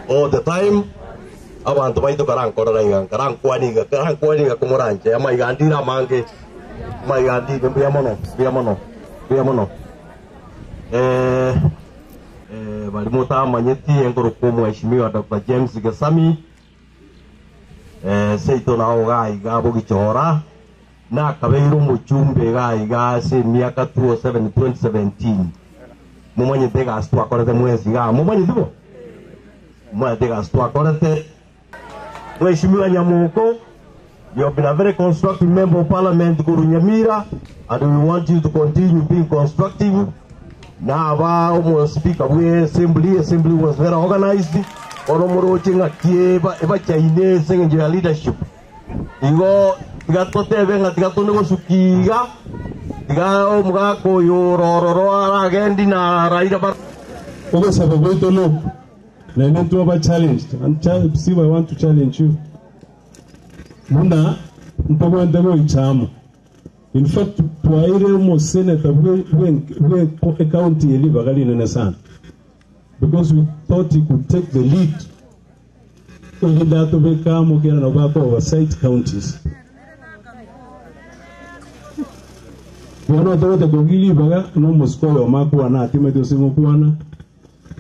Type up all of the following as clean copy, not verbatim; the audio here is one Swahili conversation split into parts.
all the time. Abantu baito karang kwani ga kumuranje ama igandira mange maigandi bia mono bali mota manyeti enkoro komo heshimiwa Dr. James Gesami seito na ogai ga bogichora na kabeiro muchumbe ga se miaka 2017 mumanyi tega astu akorete mwezi ga mumanyi tubo mwa tega astu akorete Mheshimiwa Nyamoko, you have been a very constructive member of Parliament, Guru Nyamira, and we want you to continue being constructive. Now, our speaker, assembly was very organized. Oromoro chinga kieba eba Chinese in your leadership. Igo tigato venga tigato nego sukiga tiga mga ko yoro again na raida bar. Ogo sababu to look. Na nento aba challenged and see I want to challenge you. Muna mpogo ndego ichamu. In fact, tuaire mo senator we county eli bagali na sana. Because we thought he could take the lead. Ili dato beka mo kera na bako oversight counties. Wana tote kongili baga no Moscow maku wana atime dosimo kuana.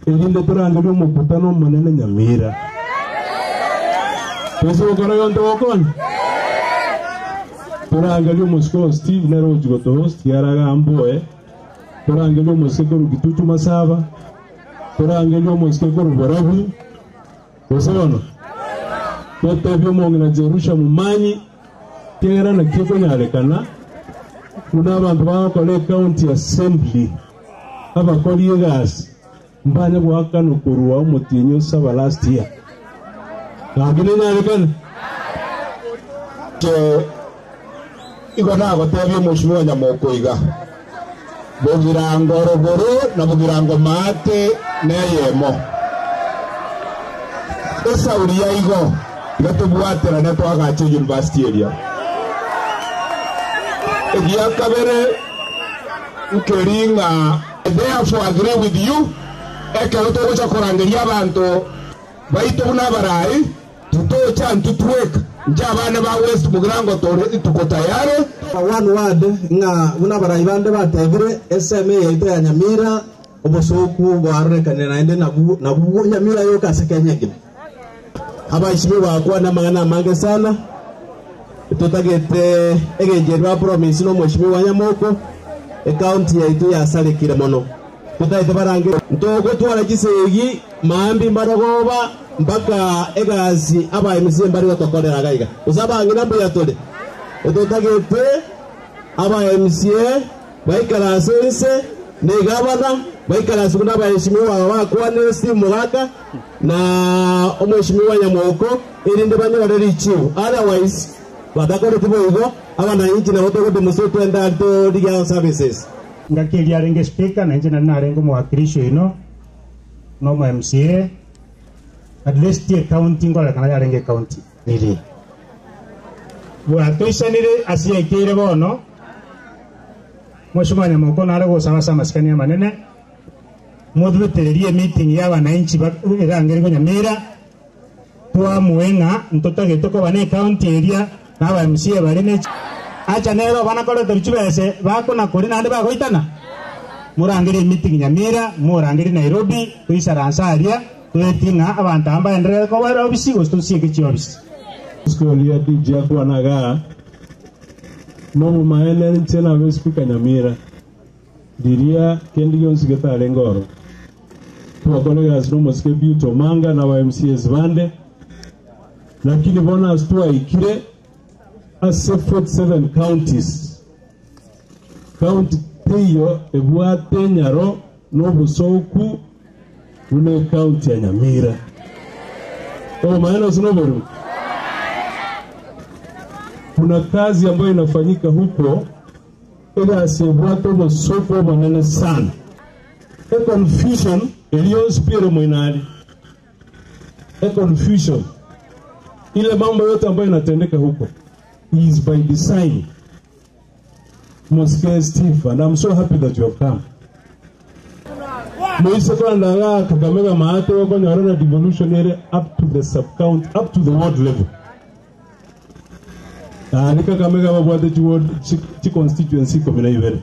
Elinde turangelo mukutano manene Nyamira. Peso karayo ndokon. Turangelo Moscow Steve Nero jigoto host yaraga amboe. Turangelo Moscow Gitutu Masava. Turangelo Moscow Borabu. Kosono. Tote vyo mongina Jerusha Mumanyi. Kera na kiko nyarekana. Kuna bantu bakole county assembly. Aba colleagues. Mbanya waka no kuruwa umutinyo saba last year. Kagine nyarekana. Igona gotebye Mheshimiwa Nyamoko iga. Bogirango Rogoro na bogirango Mate neyemo. Esa uriya igo gatubwatera na twagache university area. Egia kabere ukeringa therefore agree with you. Eka uto cha kurangiria abantu baito na barai tutocha ntutweka njabana ba West Mugirango tore tuko tayari one word nga una barai bande batevire SMA yaito ya Nyamira obosoku bwarekanira naende na bubu Nyamira yo kasekenyege abashimi bakwa na magana mange sana tutagete egenjerwa promise no Mheshimiwa Nyamoko county yaito ya Salikire mono tutaite barange ntogo twara gisegi maambi mbaragoba mpaka egazi aba MC mbari batokorera gaiga usabangira nambo yatole tutagete aba MC baikara sense ne gabana baikara sukuna baheshimiwa bakwa ne Steve Mugaka na Mheshimiwa Nyamoko irinde banywa reri chiu otherwise badakore tiboigo abana inchi na boto gode musoto enda to legal services ngakiri arenge speaker na njina na arengo mwakilishi ino no MCA at least the county ngola kana arenge county nili bwa toisanire asiya kire bono Mheshimiwa Nyamoko na arego sama sama skania manene modwetererie meeting ya wananchi irangere Nyamira twa muenga ntotage toko bane county area na ba MCA barine acha nero bana kole tuchibese bako na kuri nande bagoitana murangire meeting Nyamira murangire Nairobi tuisaransa aria tuetinga abantu amba endere ko bara obisi gosto sieke chiobisi Skolia DJ kwa naga no maele ntena we speaker Nyamira diria kendi yonsigeta lengoro kwa colleagues no moske buto manga na wa MCS bande lakini bona astua ikire as 47 counties county tiyo ebwate Nyaro no Busoku une county ya Nyamira maana sinoberu kuna kazi ambayo inafanyika huko ila asebwato Busoku manene sana confusion iliyo spiro mwenali confusion ile mambo yote ambayo inatendeka huko is by design. Mosque Steve, and I'm so happy that you have come. Moise kwa ndaga Kakamega maate wako nyorana devolution area up to the sub county, up to the ward level. Ni Kakamega babwate chi constituency ko bila ibere.